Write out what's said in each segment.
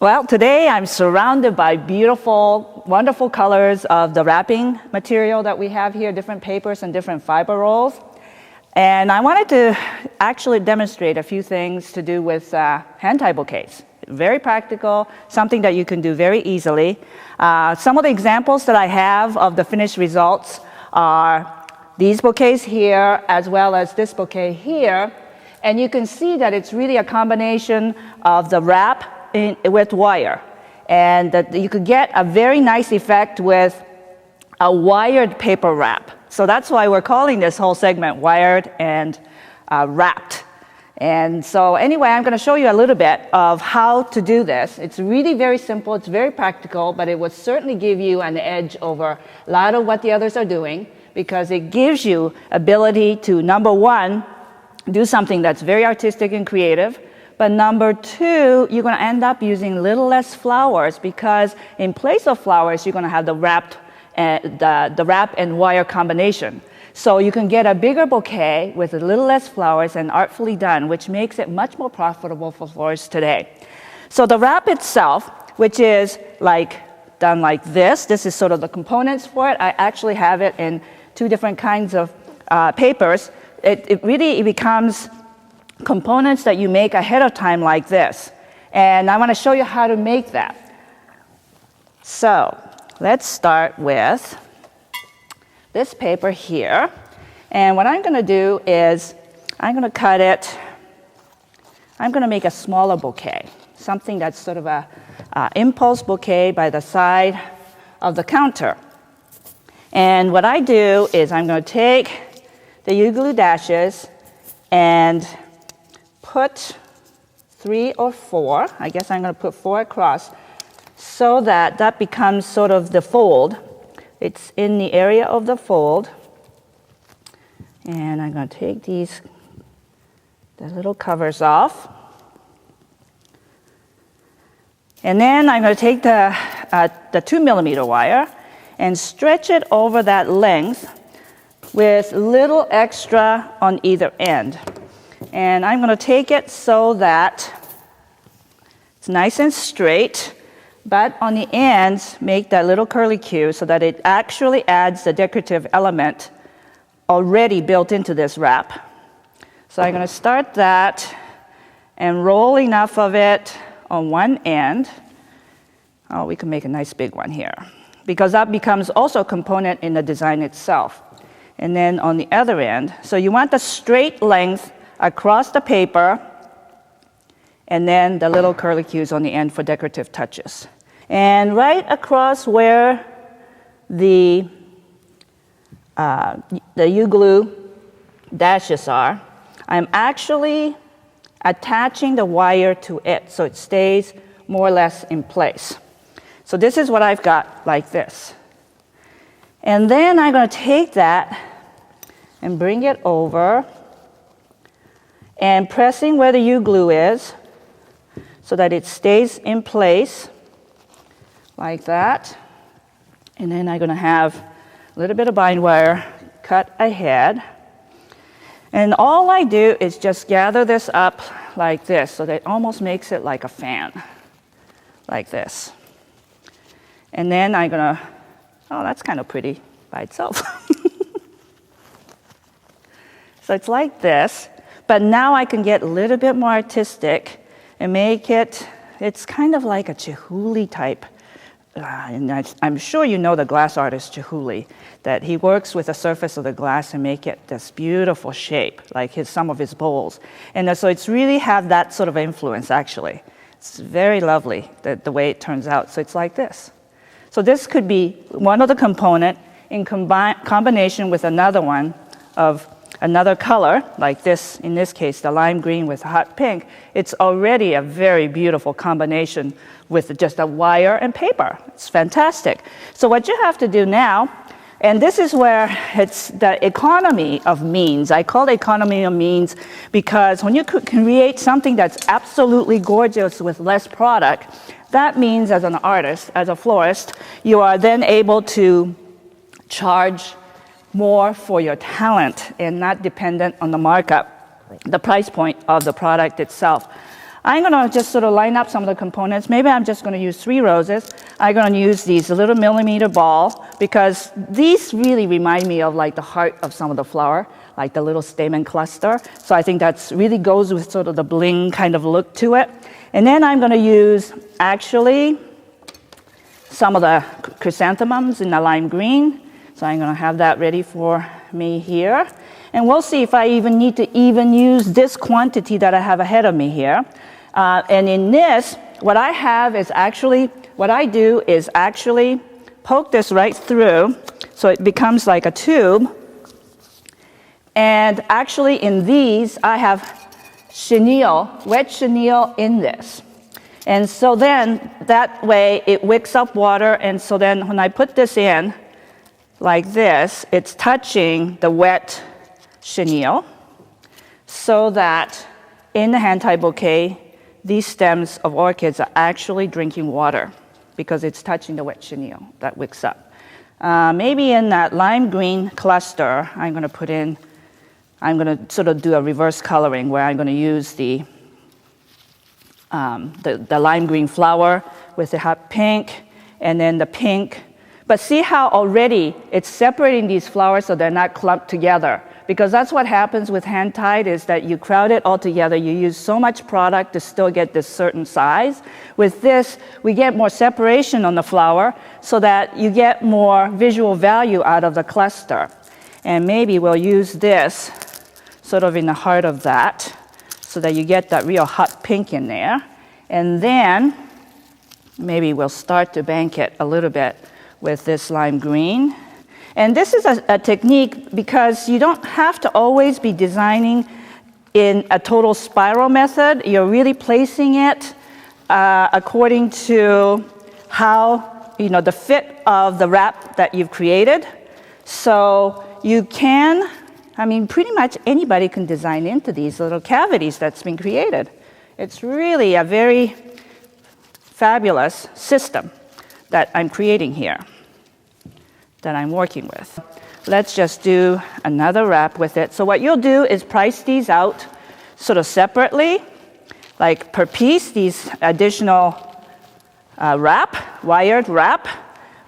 Well, today I'm surrounded by beautiful, wonderful colors of the wrapping material that we have here, different papers and different fiber rolls. And I wanted to actually demonstrate a few things to do with hand-tie bouquets. Very practical, something that you can do very easily. Some of the examples that I have of the finished results are these bouquets here, as well as this bouquet here. And you can see that it's really a combination of the wrap with wire, and that you could get a very nice effect with a wired paper wrap. So that's why we're calling this whole segment wired and wrapped. And so anyway, I'm going to show you a little bit of how to do this. It's really very simple, it's very practical, but it would certainly give you an edge over a lot of what the others are doing, because it gives you ability to, number one, do something that's very artistic and creative. But number two, you're going to end up using a little less flowers, because in place of flowers, you're going to have the wrap and wire combination. So you can get a bigger bouquet with a little less flowers and artfully done, which makes it much more profitable for florists today. So the wrap itself, which is done like this is sort of the components for it. I actually have it in two different kinds of papers. It really becomes components that you make ahead of time like this. And I want to show you how to make that. So let's start with this paper here. And what I'm going to do is I'm going to cut it. I'm going to make a smaller bouquet, something that's sort of a impulse bouquet by the side of the counter. And what I do is I'm going to take the U-glue dashes and put 3 or 4, I guess I'm going to put 4 across, so that becomes sort of the fold. It's in the area of the fold. And I'm going to take the little covers off. And then I'm going to take the 2mm wire and stretch it over that length with little extra on either end. And I'm going to take it so that it's nice and straight, but on the ends, make that little curlicue so that it actually adds the decorative element already built into this wrap. So I'm going to start that and roll enough of it on one end. Oh, we can make a nice big one here, because that becomes also a component in the design itself. And then on the other end, so you want the straight length across the paper, and then the little curlicues on the end for decorative touches. And right across where the U-glue dashes are, I'm actually attaching the wire to it so it stays more or less in place. So this is what I've got like this. And then I'm going to take that and bring it over and pressing where the U-glue is so that it stays in place like that. And then I'm going to have a little bit of bind wire cut ahead. And all I do is just gather this up like this, so that it almost makes it like a fan, like this. And then I'm going to, oh, that's kind of pretty by itself. So it's like this. But now I can get a little bit more artistic and make it, it's kind of like a Chihuly type. And I'm sure you know the glass artist Chihuly, that he works with the surface of the glass and make it this beautiful shape, like some of his bowls. And so it's really have that sort of influence, actually. It's very lovely, the way it turns out. So it's like this. So this could be one of the component in combination with another one of another color, like this, in this case, the lime green with hot pink. It's already a very beautiful combination with just a wire and paper. It's fantastic. So what you have to do now, and this is where it's the economy of means. I call it economy of means because when you create something that's absolutely gorgeous with less product, that means as an artist, as a florist, you are then able to charge more for your talent and not dependent on the markup, the price point of the product itself. I'm going to just sort of line up some of the components. Maybe I'm just going to use 3 roses. I'm going to use these little millimeter ball because these really remind me of like the heart of some of the flower, like the little stamen cluster. So I think that's really goes with sort of the bling kind of look to it. And then I'm going to use actually some of the chrysanthemums in the lime green. So I'm going to have that ready for me here. And we'll see if I even need to even use this quantity that I have ahead of me here. And in this, what I do is actually poke this right through so it becomes like a tube. And actually in these, I have chenille, wet chenille in this. And so then that way it wicks up water. And so then when I put this in like this, it's touching the wet chenille so that in the hand-tied bouquet, these stems of orchids are actually drinking water because it's touching the wet chenille that wicks up. Maybe in that lime green cluster, I'm going to sort of do a reverse coloring where I'm going to use the lime green flower with the hot pink and then the pink. But see how already it's separating these flowers so they're not clumped together. Because that's what happens with hand-tied is that you crowd it all together. You use so much product to still get this certain size. With this, we get more separation on the flower so that you get more visual value out of the cluster. And maybe we'll use this sort of in the heart of that so that you get that real hot pink in there. And then maybe we'll start to bank it a little bit with this lime green. And this is a technique because you don't have to always be designing in a total spiral method. You're really placing it according to how, the fit of the wrap that you've created. So you can, pretty much anybody can design into these little cavities that's been created. It's really a very fabulous system that I'm creating here, that I'm working with. Let's just do another wrap with it. So what you'll do is price these out sort of separately, like per piece, these additional wired wrap.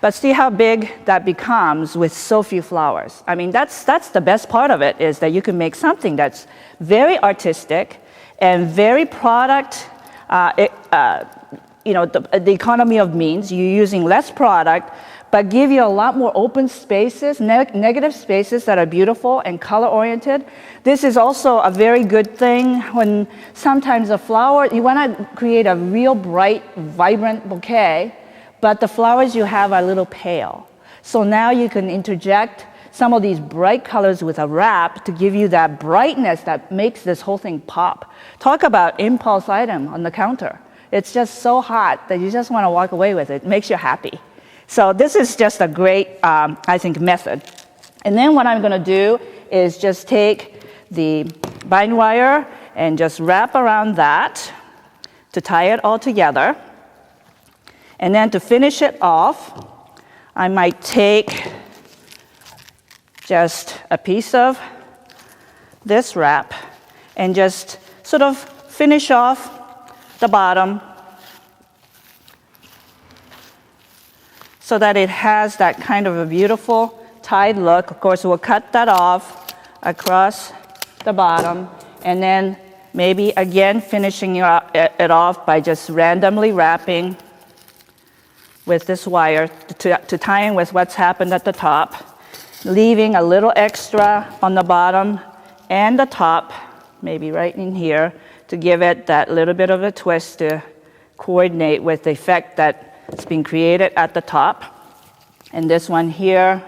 But see how big that becomes with so few flowers. That's the best part of it, is that you can make something that's very artistic and very product, the economy of means. You're using less product, but give you a lot more open spaces, negative spaces that are beautiful and color-oriented. This is also a very good thing when sometimes a flower, you want to create a real bright, vibrant bouquet, but the flowers you have are a little pale. So now you can interject some of these bright colors with a wrap to give you that brightness that makes this whole thing pop. Talk about impulse item on the counter. It's just so hot that you just want to walk away with it. It makes you happy. So this is just a great, method. And then what I'm going to do is just take the bind wire and just wrap around that to tie it all together. And then to finish it off, I might take just a piece of this wrap and just sort of finish off the bottom so that it has that kind of a beautiful tied look. Of course, we'll cut that off across the bottom, and then maybe again finishing it off by just randomly wrapping with this wire to tie in with what's happened at the top, leaving a little extra on the bottom and the top, maybe right in here, to give it that little bit of a twist to coordinate with the effect that's been created at the top. And this one here,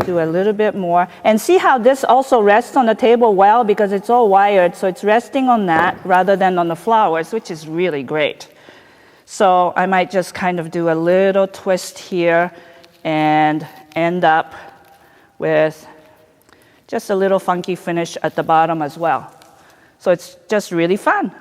do a little bit more. And see how this also rests on the table well, because it's all wired, so it's resting on that rather than on the flowers, which is really great. So I might just kind of do a little twist here and end up with just a little funky finish at the bottom as well. So it's just really fun.